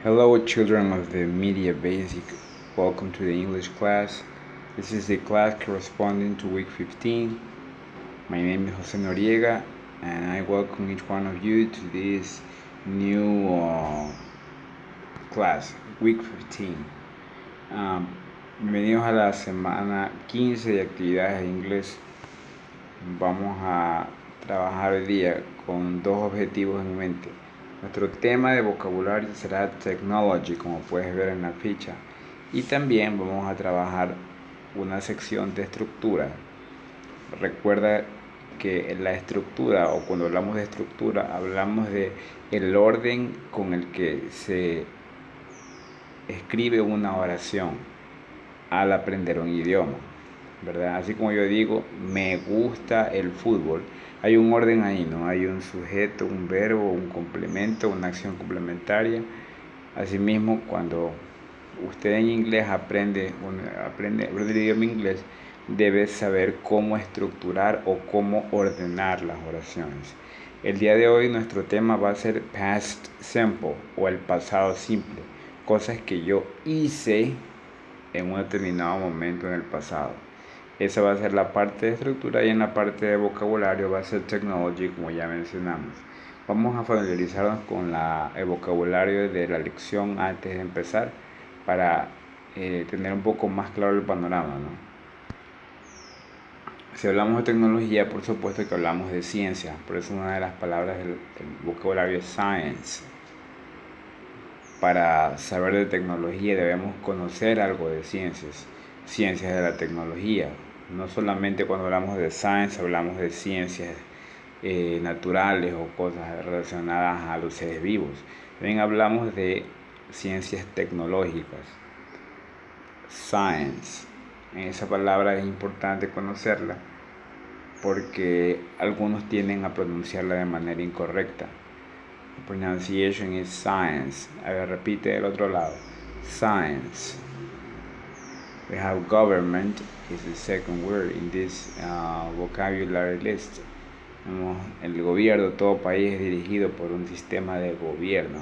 Hello, children of the Media Basic. Welcome to the English class. This is the class corresponding to week 15. My name is Jose Noriega, and I welcome each one of you to this new class, week 15. Bienvenidos a la semana 15 de actividades de inglés. Vamos a trabajar hoy día con dos objetivos en mente. Nuestro tema de vocabulario será technology, como puedes ver en la ficha, y también vamos a trabajar una sección de estructura. Recuerda que la estructura, o cuando hablamos de estructura, hablamos de el orden con el que se escribe una oración al aprender un idioma, ¿verdad? Así como yo digo, me gusta el fútbol, hay un orden ahí, ¿no? Hay un sujeto, un verbo, un complemento, una acción complementaria. Asimismo, cuando usted en inglés aprende el idioma inglés, debe saber cómo estructurar o cómo ordenar las oraciones. El día de hoy nuestro tema va a ser past simple o el pasado simple, cosas que yo hice en un determinado momento en el pasado. Esa va a ser la parte de estructura, y en la parte de vocabulario va a ser technology, como ya mencionamos. Vamos a familiarizarnos con el vocabulario de la lección antes de empezar para tener un poco más claro el panorama, ¿no? Si hablamos de tecnología, por supuesto que hablamos de ciencia, por eso una de las palabras del vocabulario es science. Para saber de tecnología debemos conocer algo de ciencias de la tecnología. No solamente cuando hablamos de science hablamos de ciencias naturales o cosas relacionadas a los seres vivos. También hablamos de ciencias tecnológicas. Science. Esa palabra es importante conocerla porque algunos tienden a pronunciarla de manera incorrecta. Pronunciation is science. A ver, repite del otro lado. Science. We have government is the second word in this vocabulary list. El gobierno, todo país es dirigido por un sistema de gobierno,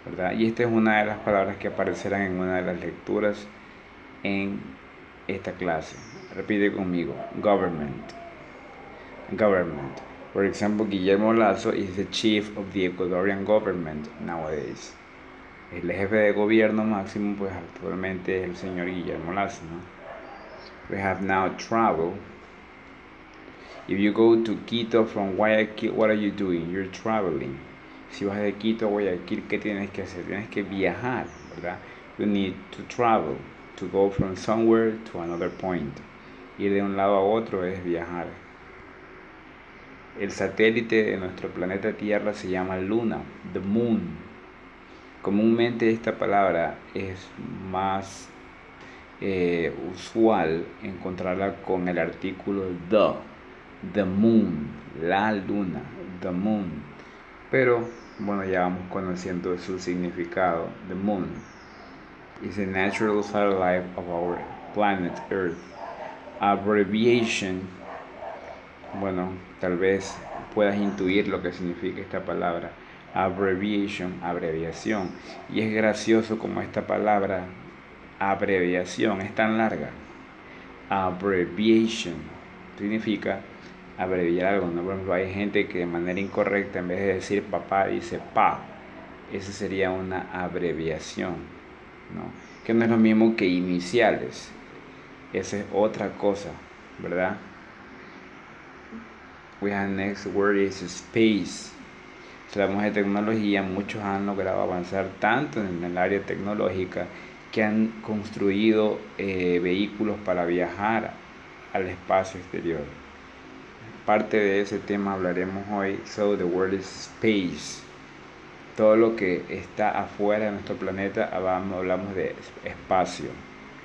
¿verdad? Y esta es una de las palabras que aparecerán en una de las lecturas en esta clase. Repite conmigo. Government. Government. For example, Guillermo Lasso is the chief of the Ecuadorian government nowadays. El jefe de gobierno máximo, pues actualmente es el señor Guillermo Lasso, ¿no? We have now travel. If you go to Quito from Guayaquil, what are you doing? You're traveling. Si vas de Quito a Guayaquil, ¿qué tienes que hacer? Tienes que viajar, ¿verdad? You need to travel, to go from somewhere to another point. Ir de un lado a otro es viajar. El satélite de nuestro planeta Tierra se llama Luna, the Moon. Comúnmente esta palabra es más usual encontrarla con el artículo the moon, la luna, the moon. Pero bueno, ya vamos conociendo su significado. The moon is a natural satellite of our planet Earth. Abbreviation, bueno, tal vez puedas intuir lo que significa esta palabra. Abbreviation, abreviación. Y es gracioso como esta palabra abreviación es tan larga. Abbreviation significa abreviar algo, ¿no? Por ejemplo, hay gente que de manera incorrecta, en vez de decir papá, dice pa. Eso sería una abreviación, ¿no? Que no es lo mismo que iniciales. Esa es otra cosa, ¿verdad? We have next word is space. Si hablamos de tecnología, muchos han logrado avanzar tanto en el área tecnológica que han construido vehículos para viajar al espacio exterior. Parte de ese tema hablaremos hoy. So the word is space. Todo lo que está afuera de nuestro planeta, hablamos de espacio.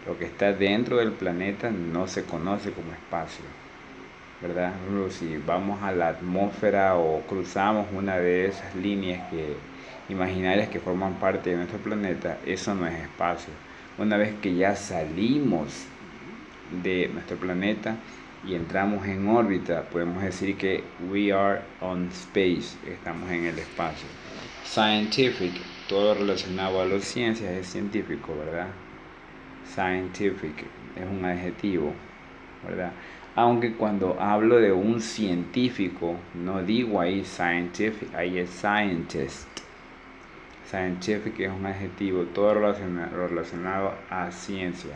Lo que está dentro del planeta no se conoce como espacio, ¿verdad? Si vamos a la atmósfera o cruzamos una de esas líneas imaginarias que forman parte de nuestro planeta, eso no es espacio. Una vez que ya salimos de nuestro planeta y entramos en órbita, podemos decir que we are on space, estamos en el espacio. Scientific, todo relacionado a las ciencias es científico, ¿verdad? Scientific es un adjetivo, ¿verdad? Aunque cuando hablo de un científico, no digo ahí scientific, ahí es scientist. Scientific es un adjetivo, todo relacionado a ciencia.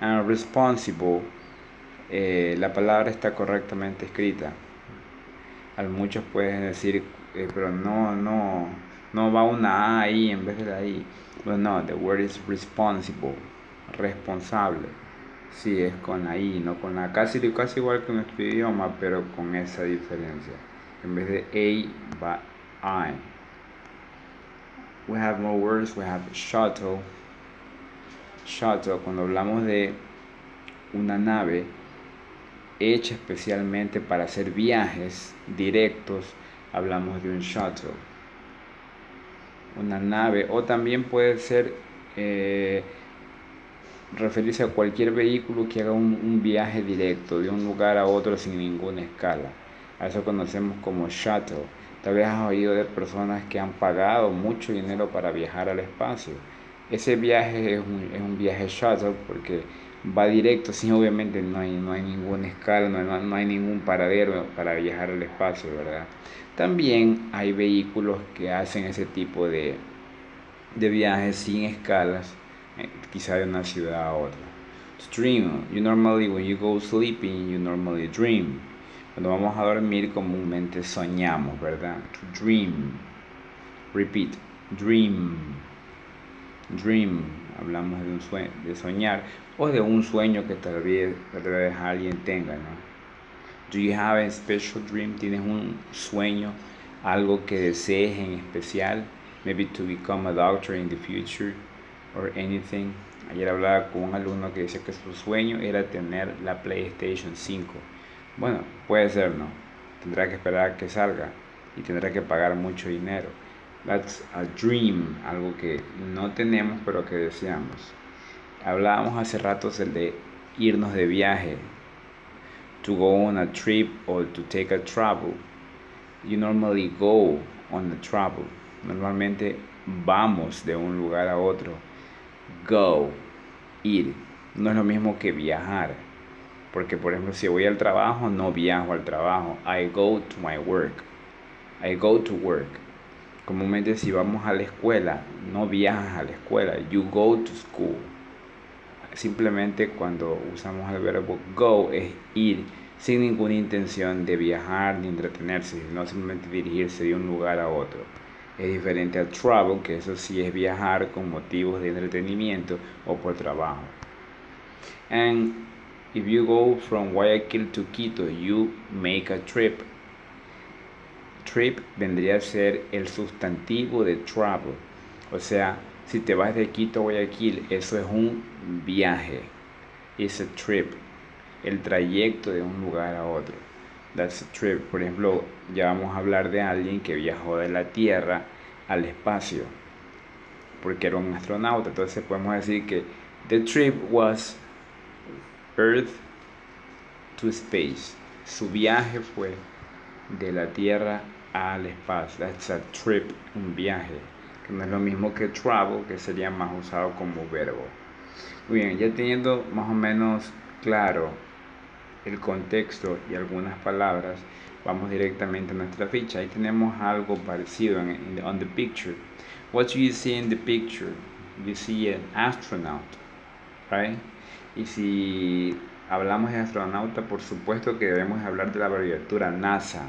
And responsible, la palabra está correctamente escrita. Muchos pueden decir, pero no va una A ahí en vez de la I. But no, the word is responsible, responsable. Sí, es con la I, no con la casi igual que en nuestro idioma, pero con esa diferencia. En vez de A va I. We have more words. We have shuttle. Shuttle, cuando hablamos de una nave hecha especialmente para hacer viajes directos, hablamos de un shuttle. Una nave, o también puede ser referirse a cualquier vehículo que haga un viaje directo de un lugar a otro sin ninguna escala. A eso conocemos como shuttle. Tal vez has oído de personas que han pagado mucho dinero para viajar al espacio. Ese viaje es un viaje shuttle porque va directo, sí, obviamente no hay ninguna escala, no hay ningún paradero para viajar al espacio, ¿verdad? También hay vehículos que hacen ese tipo de viajes sin escalas, quizá de una ciudad a otra. Dream, when you go sleeping, you normally dream. Cuando vamos a dormir comúnmente soñamos, ¿verdad? To dream. Repeat, dream. Dream, hablamos de un sueño, de soñar, o de un sueño que tal vez alguien tenga, ¿no? Do you have a special dream? ¿Tienes un sueño, algo que desees en especial? Maybe to become a doctor in the future or anything. Ayer hablaba con un alumno que decía que su sueño era tener la PlayStation 5. Bueno, puede ser, ¿no? Tendrá que esperar a que salga y tendrá que pagar mucho dinero. That's a dream, algo que no tenemos pero que deseamos. Hablábamos hace rato de irnos de viaje. To go on a trip or to take a travel. You normally go on a travel. Normalmente vamos de un lugar a otro. Go, ir. No es lo mismo que viajar. Porque, por ejemplo, si voy al trabajo, no viajo al trabajo. I go to my work. I go to work. Comúnmente si vamos a la escuela, no viajas a la escuela. You go to school. Simplemente cuando usamos el verbo go es ir sin ninguna intención de viajar ni entretenerse, sino simplemente dirigirse de un lugar a otro. Es diferente a travel, que eso sí es viajar con motivos de entretenimiento o por trabajo. And if you go from Guayaquil to Quito, you make a trip. Trip vendría a ser el sustantivo de travel. O sea, si te vas de Quito a Guayaquil, eso es un viaje. It's a trip. El trayecto de un lugar a otro. That's a trip. Por ejemplo, ya vamos a hablar de alguien que viajó de la Tierra al espacio, porque era un astronauta. Entonces podemos decir que the trip was Earth to space. Su viaje fue de la Tierra al espacio. That's a trip, un viaje, que no es lo mismo que travel, que sería más usado como verbo. Muy bien, ya teniendo más o menos claro el contexto y algunas palabras, vamos directamente a nuestra ficha. Ahí tenemos algo parecido on the picture. What do you see in the picture? You see an astronaut, right? Y si hablamos de astronauta, por supuesto que debemos hablar de la abreviatura NASA.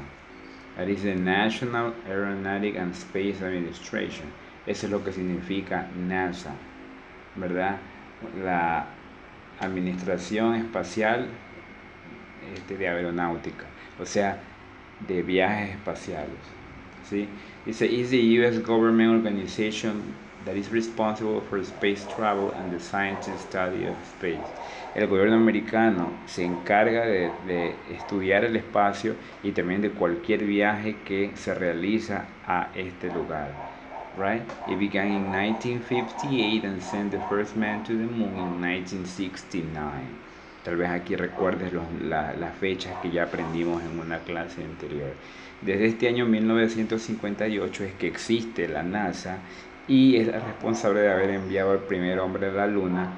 That is the National Aeronautic and Space Administration. Eso es lo que significa NASA, ¿verdad? La Administración Espacial de Aeronáutica, o sea, de viajes espaciales, ¿sí? Dice, is the U.S. government organization that is responsible for space travel and the scientific study of space. El gobierno americano se encarga de estudiar el espacio y también de cualquier viaje que se realiza a este lugar. Right? It began in 1958 and sent the first man to the moon in 1969. Tal vez aquí recuerdes las fechas que ya aprendimos en una clase anterior. Desde este año 1958 es que existe la NASA y es responsable de haber enviado al primer hombre a la luna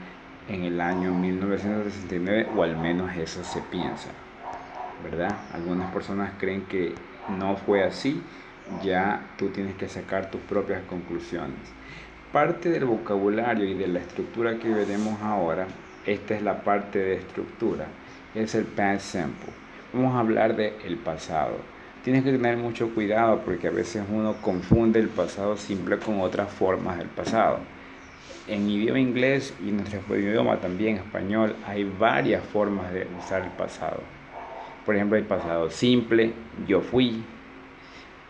en el año 1969, o al menos eso se piensa, ¿verdad? Algunas personas creen que no fue así, ya tú tienes que sacar tus propias conclusiones. Parte del vocabulario y de la estructura que veremos ahora, esta es la parte de estructura, es el past simple. Vamos a hablar del pasado. Tienes que tener mucho cuidado porque a veces uno confunde el pasado simple con otras formas del pasado. En idioma inglés y en nuestro idioma también español hay varias formas de usar el pasado. Por ejemplo, el pasado simple, yo fui.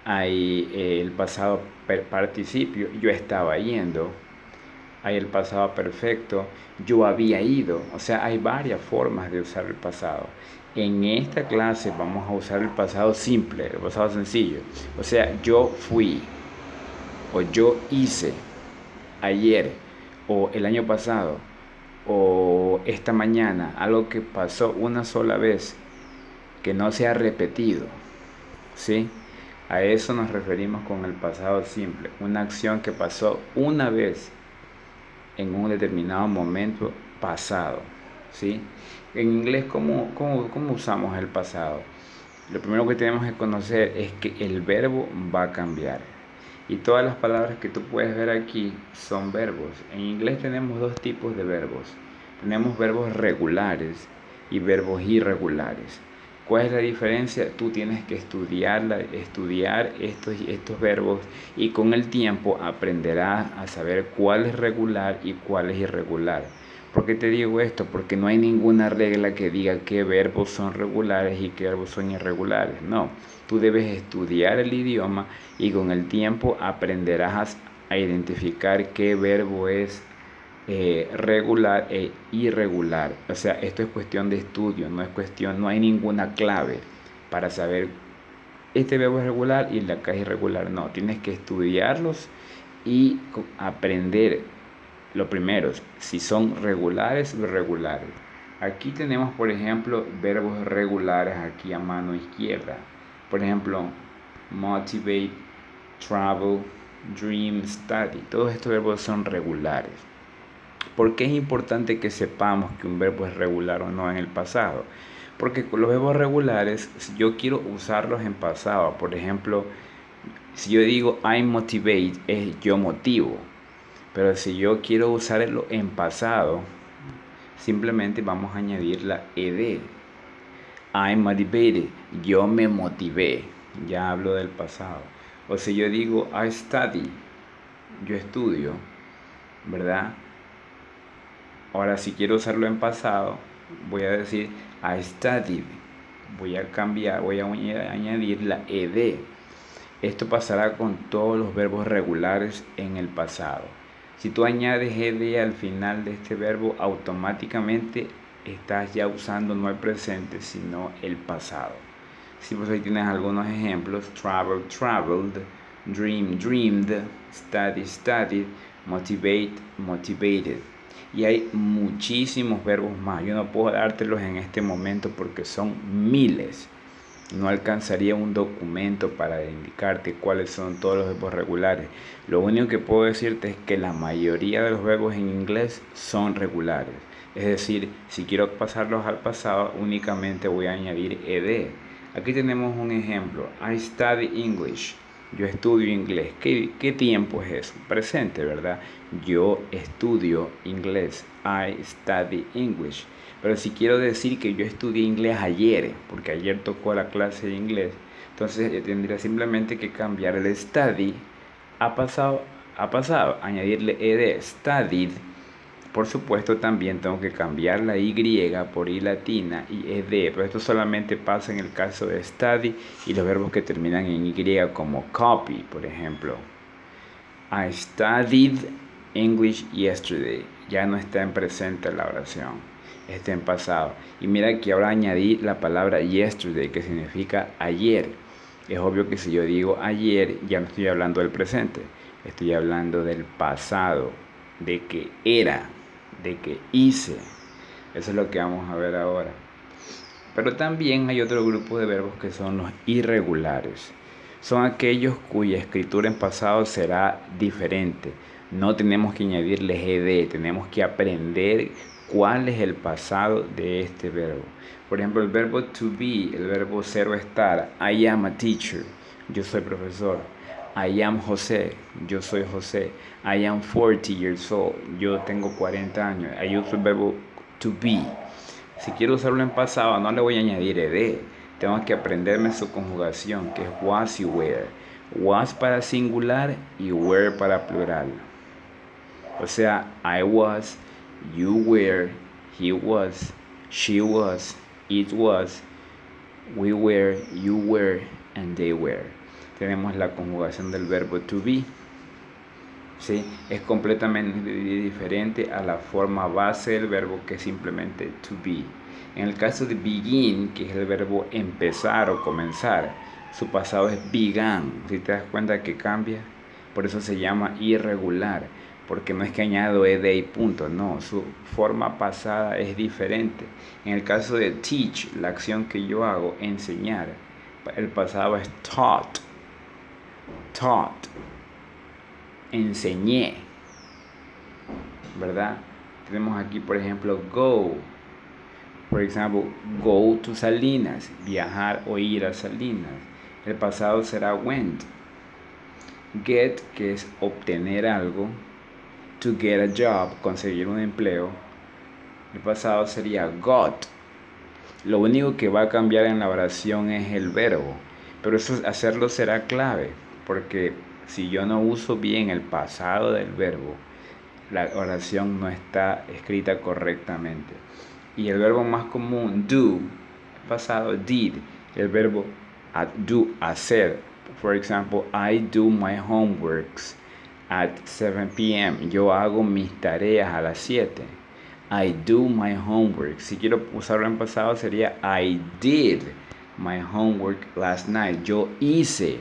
Hay el pasado participio, yo estaba yendo. Hay el pasado perfecto, yo había ido. O sea, hay varias formas de usar el pasado. En esta clase vamos a usar el pasado simple, el pasado sencillo. O sea, yo fui, o yo hice ayer, o el año pasado, o esta mañana, algo que pasó una sola vez, que no se ha repetido, ¿sí? A eso nos referimos con el pasado simple, una acción que pasó una vez en un determinado momento pasado, ¿sí? En inglés, ¿cómo usamos el pasado? Lo primero que tenemos que conocer es que el verbo va a cambiar. Y todas las palabras que tú puedes ver aquí son verbos. En inglés tenemos dos tipos de verbos. Tenemos verbos regulares y verbos irregulares. ¿Cuál es la diferencia? Tú tienes que estudiar estos verbos, y con el tiempo aprenderás a saber cuál es regular y cuál es irregular. ¿Por qué te digo esto? Porque no hay ninguna regla que diga qué verbos son regulares y qué verbos son irregulares. No, tú debes estudiar el idioma y con el tiempo aprenderás a identificar qué verbo es regular e irregular. O sea, esto es cuestión de estudio, no hay ninguna clave para saber este verbo es regular y la acá es irregular. No, tienes que estudiarlos y aprender lo primero, si son regulares o irregulares. Aquí tenemos, por ejemplo, verbos regulares aquí a mano izquierda. Por ejemplo, motivate, travel, dream, study. Todos estos verbos son regulares. ¿Por qué es importante que sepamos que un verbo es regular o no en el pasado? Porque con los verbos regulares, si yo quiero usarlos en pasado, por ejemplo, si yo digo I motivate, es yo motivo. Pero si yo quiero usarlo en pasado, simplemente vamos a añadir la ed. I motivated, yo me motivé. Ya hablo del pasado. O si yo digo I study, yo estudio, ¿verdad? Ahora, si quiero usarlo en pasado, voy a decir I studied. Voy a añadir la ed. Esto pasará con todos los verbos regulares en el pasado. Si tú añades ed al final de este verbo, automáticamente estás ya usando no el presente, sino el pasado. Si pues ahí tienes algunos ejemplos: travel, traveled, dream, dreamed, study, studied, motivate, motivated. Y hay muchísimos verbos más. Yo no puedo dártelos en este momento porque son miles. No alcanzaría un documento para indicarte cuáles son todos los verbos regulares. Lo único que puedo decirte es que la mayoría de los verbos en inglés son regulares. Es decir, si quiero pasarlos al pasado, únicamente voy a añadir ed. Aquí tenemos un ejemplo: I study English. Yo estudio inglés. ¿Qué tiempo es eso? Presente, ¿verdad? Yo estudio inglés. I study English. Pero si quiero decir que yo estudié inglés ayer, porque ayer tocó la clase de inglés, entonces yo tendría simplemente que cambiar el study a pasado, añadirle ed, studied. Por supuesto, también tengo que cambiar la y por i latina y ed, pero esto solamente pasa en el caso de study y los verbos que terminan en y, como copy, por ejemplo. I studied English yesterday. Ya no está en presente la oración, está en pasado. Y mira que ahora añadí la palabra yesterday, que significa ayer. Es obvio que si yo digo ayer, ya no estoy hablando del presente, estoy hablando del pasado, de que era, de que hice. Eso es lo que vamos a ver ahora. Pero también hay otro grupo de verbos que son los irregulares. son aquellos cuya escritura en pasado será diferente. No tenemos que añadirles ed, tenemos que aprender cuál es el pasado de este verbo. Por ejemplo, el verbo to be, el verbo ser o estar. I am a teacher, yo soy profesor. I am José, yo soy José. I am 40 years old, yo tengo 40 años. Ahí uso el verbo to be. Si quiero usarlo en pasado, no le voy a añadir ed. Tengo que aprenderme su conjugación, que es was y were. Was para singular y were para plural. O sea, I was, you were, he was, she was, it was, we were, you were, and they were. Tenemos la conjugación del verbo to be. ¿Sí? Es completamente diferente a la forma base del verbo, que es simplemente to be. En el caso de begin, que es el verbo empezar o comenzar, su pasado es began. Si te das cuenta que cambia, por eso se llama irregular, porque no es que añado ed y punto, no, su forma pasada es diferente. En el caso de teach, la acción que yo hago, enseñar, el pasado es taught, enseñé, ¿verdad? Tenemos aquí, por ejemplo, go. Por ejemplo, go to Salinas, viajar o ir a Salinas. El pasado será went. Get, que es obtener algo. To get a job, conseguir un empleo. El pasado sería got. Lo único que va a cambiar en la oración es el verbo, pero eso hacerlo será clave, porque si yo no uso bien el pasado del verbo, la oración no está escrita correctamente. Y el verbo más común, do, pasado did. El verbo do, hacer. For example, I do my homeworks at 7 p.m. Yo hago mis tareas a las 7. I do my homework. Si quiero usarlo en pasado sería I did my homework last night. Yo hice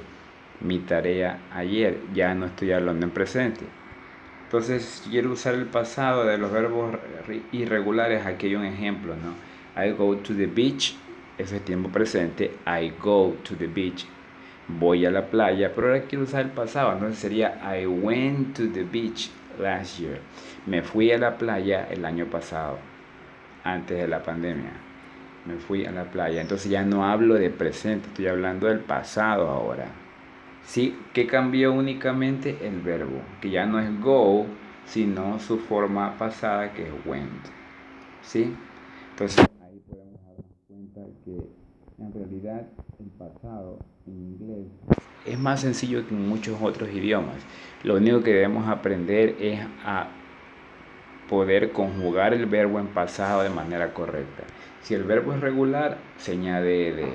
mi tarea ayer. Ya no estoy hablando en presente. Entonces, si quiero usar el pasado de los verbos irregulares, aquí hay un ejemplo, ¿no? I go to the beach, eso es tiempo presente. I go to the beach, voy a la playa, pero ahora quiero usar el pasado, entonces sería I went to the beach last year. Me fui a la playa el año pasado, antes de la pandemia. Me fui a la playa, entonces ya no hablo de presente, estoy hablando del pasado ahora. ¿Sí? Que cambió únicamente el verbo, que ya no es go, sino su forma pasada, que es went. ¿Sí? Entonces ahí podemos darnos cuenta que en realidad el pasado en inglés es más sencillo que en muchos otros idiomas. Lo único que debemos aprender es a poder conjugar el verbo en pasado de manera correcta. Si el verbo es regular, se añade ed.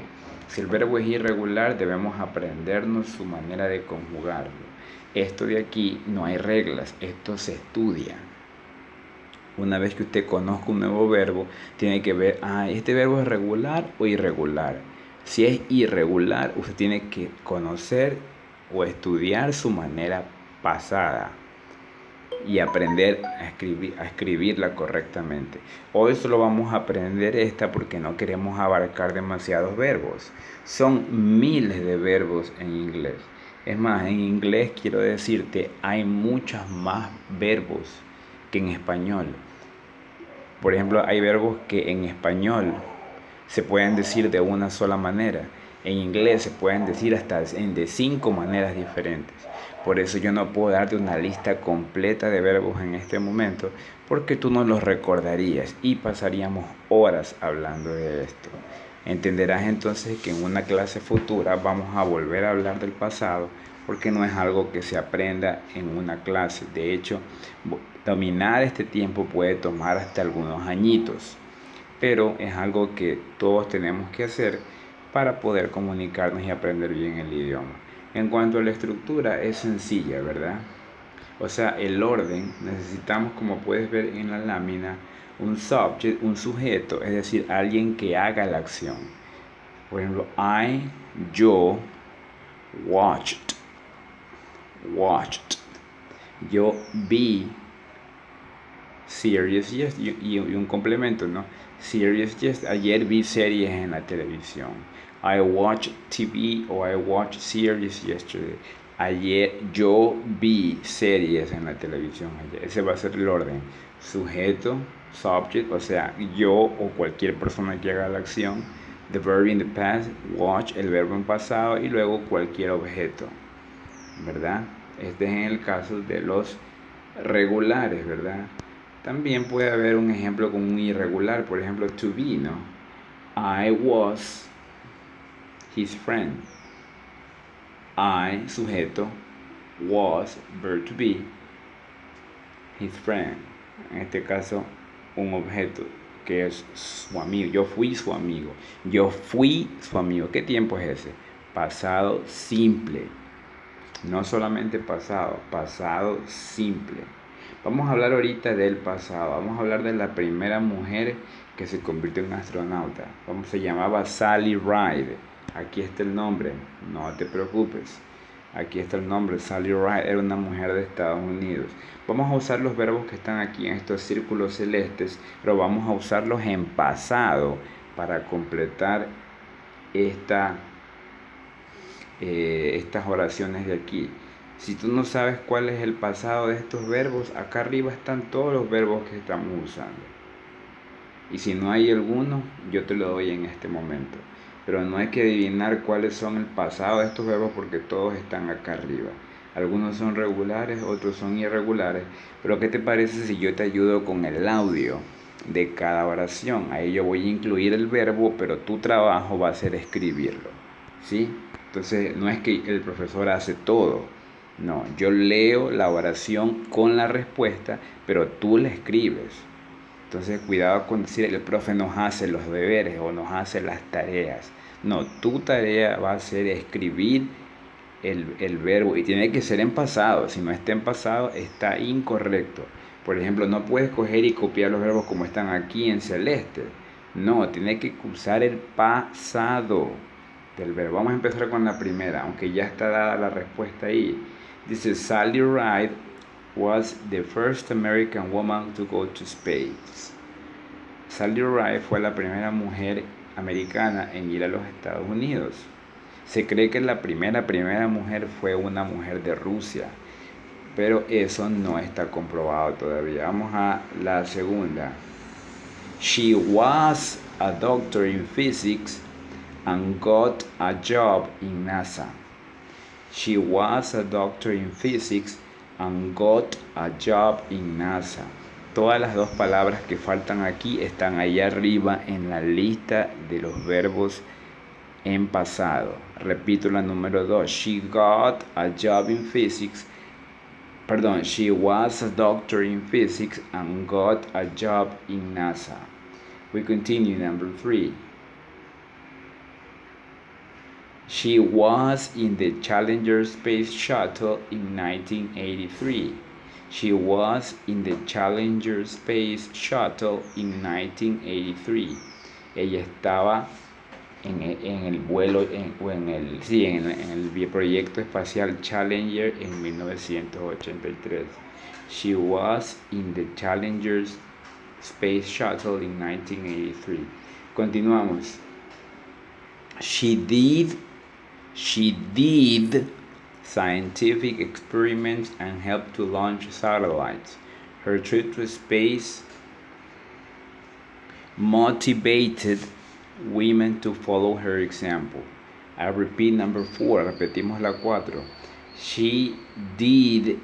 Si el verbo es irregular, debemos aprendernos su manera de conjugarlo. Esto de aquí no hay reglas, esto se estudia. Una vez que usted conozca un nuevo verbo, tiene que ver, ¿este verbo es regular o irregular? Si es irregular, usted tiene que conocer o estudiar su manera pasada y aprender a escribirla correctamente. Hoy solo vamos a aprender esta porque no queremos abarcar demasiados verbos. Son miles de verbos en inglés. Es más, en inglés quiero decirte, hay muchos más verbos que en español. Por ejemplo, hay verbos que en español se pueden decir de una sola manera. En inglés se pueden decir hasta de 5 maneras diferentes. Por eso yo no puedo darte una lista completa de verbos en este momento, porque tú no los recordarías y pasaríamos horas hablando de esto. Entenderás entonces que en una clase futura vamos a volver a hablar del pasado, porque no es algo que se aprenda en una clase. De hecho, dominar este tiempo puede tomar hasta algunos añitos, pero es algo que todos tenemos que hacer para poder comunicarnos y aprender bien el idioma. En cuanto a la estructura, es sencilla, ¿verdad? O sea, el orden, necesitamos, como puedes ver en la lámina, un subject, un sujeto, es decir, alguien que haga la acción. Por ejemplo, yo, watched. Yo vi, serious yes, y un complemento, ¿no? Serious yes, ayer vi series en la televisión. I watched TV or I watched series yesterday. Ayer yo vi series en la televisión. Ayer. Ese va a ser el orden. Sujeto, subject, o sea, yo o cualquier persona que haga la acción. The verb in the past, watch, el verbo en pasado y luego cualquier objeto, ¿verdad? Este es en el caso de los regulares, ¿verdad? También puede haber un ejemplo con un irregular, por ejemplo, to be, ¿no? I was his friend. I, sujeto, was, verb to be, his friend. En este caso, un objeto que es su amigo. Yo fui su amigo. Yo fui su amigo. ¿Qué tiempo es ese? Pasado simple. No solamente pasado, pasado simple. Vamos a hablar ahorita del pasado. Vamos a hablar de la primera mujer que se convirtió en astronauta. Se llamaba Sally Ride. Aquí está el nombre, no te preocupes. Aquí está el nombre, Sally Ride. Era una mujer de Estados Unidos. Vamos a usar los verbos que están aquí en estos círculos celestes, pero vamos a usarlos en pasado para completar estas oraciones de aquí. Si tú no sabes cuál es el pasado de estos verbos, acá arriba están todos los verbos que estamos usando. Y si no hay alguno, yo te lo doy en este momento. Pero no hay que adivinar cuáles son el pasado de estos verbos porque todos están acá arriba. Algunos son regulares, otros son irregulares. Pero ¿qué te parece si yo te ayudo con el audio de cada oración? Ahí yo voy a incluir el verbo, pero tu trabajo va a ser escribirlo, ¿sí? Entonces no es que el profesor hace todo. No, yo leo la oración con la respuesta, pero tú la escribes. Entonces cuidado con decir el profe nos hace los deberes o nos hace las tareas. No, tu tarea va a ser escribir el verbo y tiene que ser en pasado. Si no está en pasado está incorrecto. Por ejemplo, no puedes coger y copiar los verbos como están aquí en celeste. No, tiene que usar el pasado del verbo. Vamos a empezar con la primera, aunque ya está dada la respuesta ahí. Dice Sally Ride was the first American woman to go to space. Sally Ride fue la primera mujer americana en ir a los Estados Unidos. Se cree que la primera mujer fue una mujer de Rusia, pero eso no está comprobado todavía. Vamos a la segunda. She was a doctor in physics and got a job in NASA. She was a doctor in physics and got a job in NASA. Todas las dos palabras que faltan aquí están allá arriba en la lista de los verbos en pasado. Repito la número 2. She got a job in physics. Perdón, she was a doctor in physics and got a job in NASA. We continue, number 3. She was in the Challenger Space Shuttle in 1983. She was in the Challenger Space Shuttle in 1983. Ella estaba en el vuelo, en el proyecto espacial Challenger en 1983. She was in the Challenger Space Shuttle in 1983. Continuamos. She did scientific experiments and helped to launch satellites. Her trip to space motivated women to follow her example. I repeat number 4, repetimos la 4. She did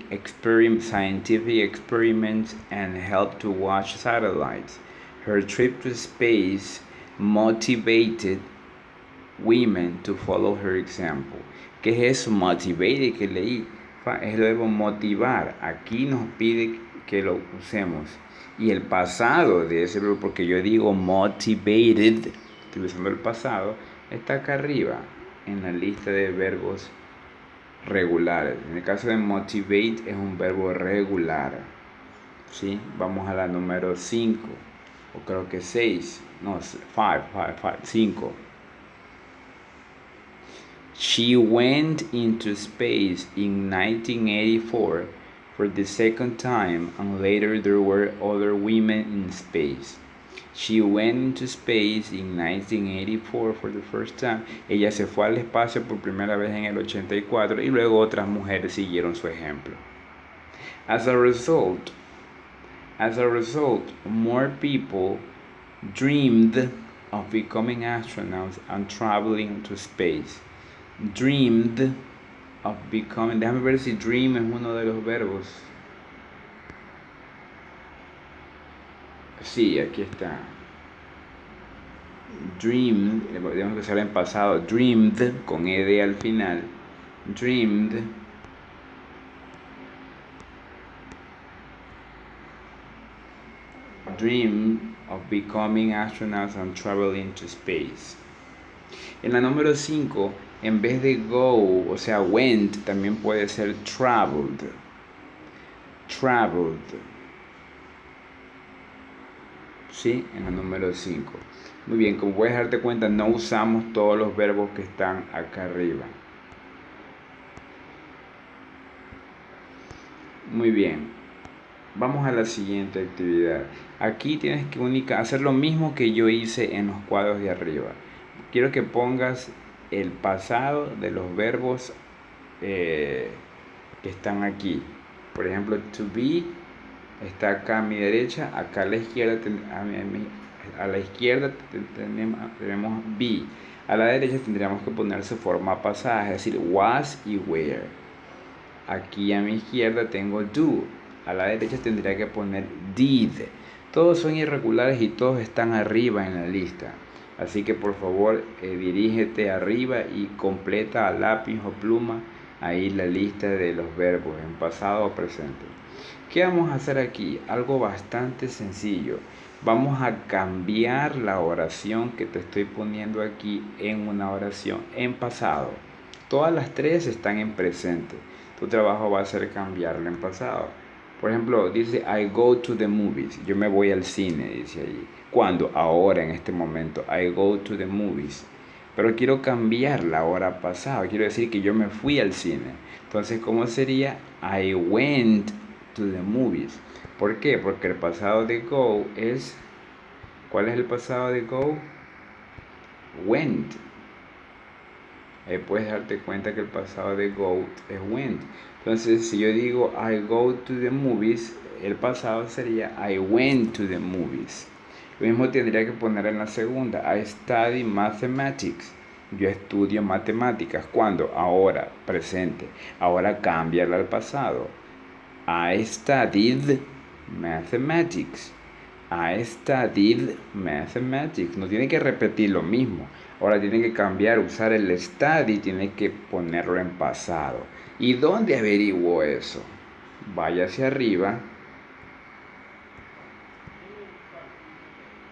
scientific experiments and helped to launch satellites. Her trip to space motivated women to follow her example. ¿Qué es eso? Motivate que leí. Es el verbo motivar. Aquí nos pide que lo usemos. Y el pasado de ese verbo, porque yo digo motivated, estoy usando el pasado, está acá arriba en la lista de verbos regulares. En el caso de motivate es un verbo regular. ¿Sí? Vamos a la número 5. O creo que 6. No, 5. She went into space in 1984 for the second time, and later there were other women in space. She went into space in 1984 for the first time. Ella se fue al espacio por primera vez en el 84 y luego otras mujeres siguieron su ejemplo. As a result, more people dreamed of becoming astronauts and traveling to space. Dreamed of becoming. Déjame ver si dream es uno de los verbos. Sí, aquí está. Dreamed, tenemos que usar en pasado. Dreamed, con ed al final. Dreamed. Dream of becoming astronauts and traveling to space. En la número 5, en vez de go, o sea, went, también puede ser traveled. Traveled. ¿Sí? En la número 5. Muy bien, como puedes darte cuenta, no usamos todos los verbos que están acá arriba. Muy bien. Vamos a la siguiente actividad. Aquí tienes que hacer lo mismo que yo hice en los cuadros de arriba. Quiero que pongas el pasado de los verbos que están aquí. Por ejemplo, to be está acá a mi derecha, acá a la izquierda, tenemos be. A la derecha tendríamos que poner su forma pasada, es decir, was y were. Aquí a mi izquierda tengo do. A la derecha tendría que poner did. Todos son irregulares y todos están arriba en la lista. Así que por favor dirígete arriba y completa a lápiz o pluma ahí la lista de los verbos en pasado o presente. ¿Qué vamos a hacer aquí? Algo bastante sencillo. Vamos a cambiar la oración que te estoy poniendo aquí en una oración en pasado. Todas las tres están en presente. Tu trabajo va a ser cambiarla en pasado. Por ejemplo, dice I go to the movies. Yo me voy al cine, dice allí. ¿Cuándo? Ahora, en este momento. I go to the movies. Pero quiero cambiar la hora pasada. Quiero decir que yo me fui al cine. Entonces, ¿cómo sería? I went to the movies. ¿Por qué? Porque el pasado de go es... ¿Cuál es el pasado de go? Went. Ahí puedes darte cuenta que el pasado de go es went. Entonces, si yo digo I go to the movies, el pasado sería I went to the movies. Lo mismo tendría que poner en la segunda. I study mathematics. Yo estudio matemáticas. ¿Cuándo? Ahora, presente. Ahora cámbiala al pasado. I studied mathematics. I studied mathematics. No tiene que repetir lo mismo. Ahora tiene que cambiar, usar el study, tiene que ponerlo en pasado. ¿Y dónde averiguo eso? Vaya hacia arriba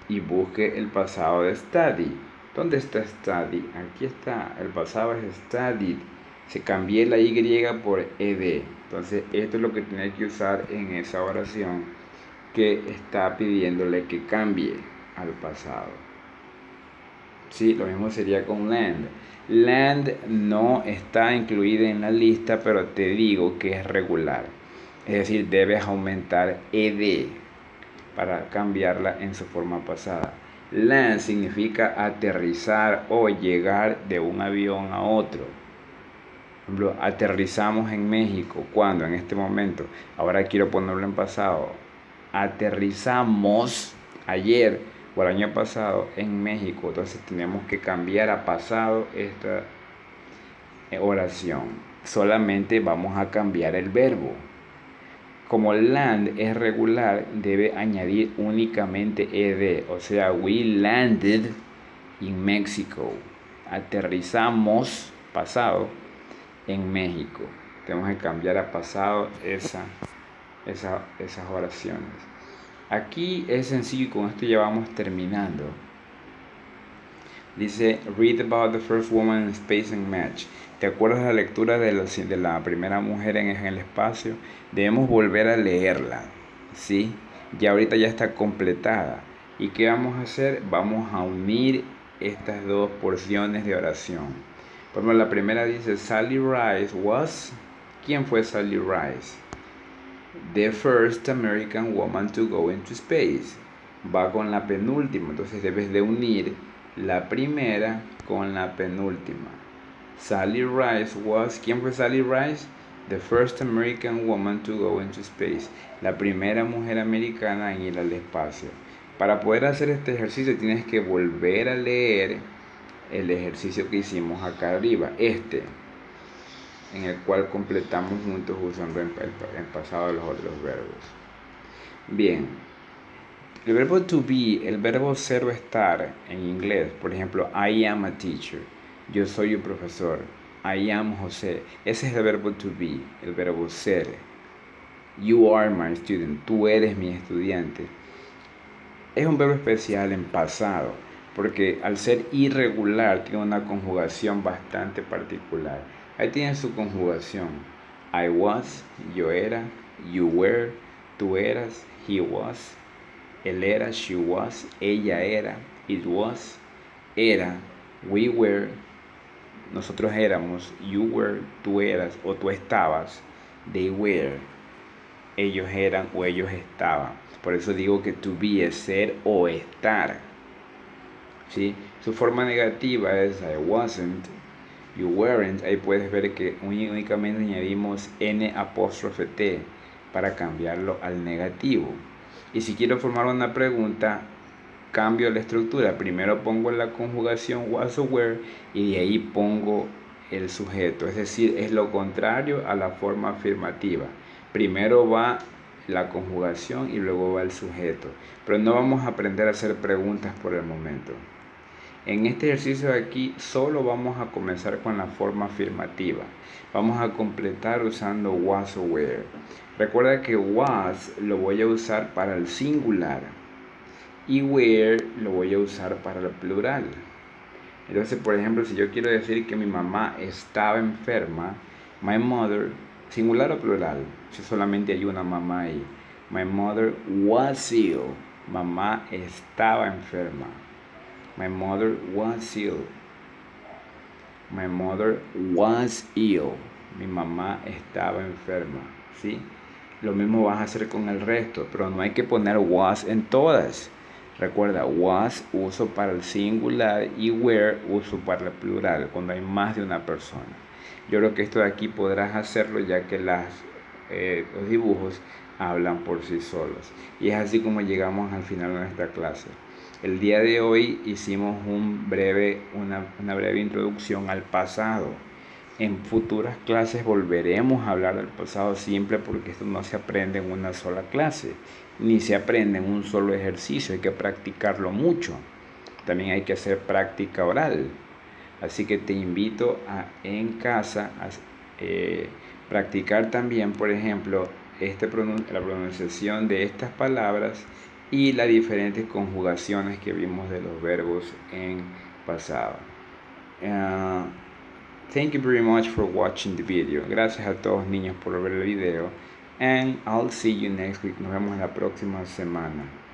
y busque el pasado de study. ¿Dónde está study? Aquí está. El pasado es studied. Se cambié la Y por ed. Entonces esto es lo que tiene que usar en esa oración que está pidiéndole que cambie al pasado. Sí, lo mismo sería con land. Land no está incluida en la lista, pero te digo que es regular. Es decir, debes aumentar ed para cambiarla en su forma pasada. Land significa aterrizar o llegar de un avión a otro. Por ejemplo, aterrizamos en México. ¿Cuándo? En este momento. Ahora quiero ponerlo en pasado. Aterrizamos ayer o el año pasado en México. Entonces tenemos que cambiar a pasado esta oración. Solamente vamos a cambiar el verbo. Como land es regular, debe añadir únicamente ed. O sea, we landed in Mexico. Aterrizamos, pasado, en México. Tenemos que cambiar a pasado esas oraciones. Aquí es sencillo y con esto ya vamos terminando. Dice, read about the first woman in space and match. ¿Te acuerdas de la lectura de la primera mujer en el espacio? Debemos volver a leerla, ¿sí? Ya ahorita ya está completada. ¿Y qué vamos a hacer? Vamos a unir estas dos porciones de oración. Por ejemplo, la primera dice, Sally Rice was... ¿Quién fue Sally Rice? The first American woman to go into space. va con la penúltima, entonces debes de unir la primera con la penúltima. Sally Rice was, ¿quién fue Sally Rice? The first American woman to go into space, la primera mujer americana en ir al espacio. Para poder hacer este ejercicio tienes que volver a leer el ejercicio que hicimos acá arriba, en el cual completamos juntos usando el pasado de los otros verbos. Bien, el verbo to be, el verbo ser o estar en inglés, por ejemplo, I am a teacher, yo soy un profesor, I am José, ese es el verbo to be, el verbo ser. You are my student, tú eres mi estudiante. Es un verbo especial en pasado, porque al ser irregular tiene una conjugación bastante particular. Ahí tiene su conjugación. I was, yo era, you were, tú eras, he was, él era, she was, ella era, it was, era, we were, nosotros éramos, you were, tú eras o tú estabas, they were, ellos eran o ellos estaban. Por eso digo que to be es ser o estar. ¿Sí? Su forma negativa es I wasn't, you weren't. Ahí puedes ver que únicamente añadimos N''T para cambiarlo al negativo. Y si quiero formar una pregunta, cambio la estructura. Primero pongo la conjugación was o were y de ahí pongo el sujeto. Es decir, es lo contrario a la forma afirmativa. Primero va la conjugación y luego va el sujeto. Pero no vamos a aprender a hacer preguntas por el momento. En este ejercicio de aquí solo vamos a comenzar con la forma afirmativa. Vamos a completar usando was o were. Recuerda que was lo voy a usar para el singular y were lo voy a usar para el plural. Entonces, por ejemplo, si yo quiero decir que mi mamá estaba enferma, my mother, singular o plural, si solamente hay una mamá ahí. My mother was ill. Mamá estaba enferma. My mother was ill. My mother was ill. Mi mamá estaba enferma. ¿Sí? Lo mismo vas a hacer con el resto, pero no hay que poner was en todas. Recuerda, was uso para el singular y were uso para el plural, cuando hay más de una persona. Yo creo que esto de aquí podrás hacerlo ya que los dibujos hablan por sí solos. Y es así como llegamos al final de nuestra clase. El día de hoy hicimos una breve introducción al pasado. En futuras clases volveremos a hablar del pasado siempre porque esto no se aprende en una sola clase, ni se aprende en un solo ejercicio, hay que practicarlo mucho. También hay que hacer práctica oral. Así que te invito en casa a practicar también, por ejemplo, la pronunciación de estas palabras y las diferentes conjugaciones que vimos de los verbos en pasado. Thank you very much for watching the video. Gracias a todos niños por ver el video. And I'll see you next week. Nos vemos la próxima semana.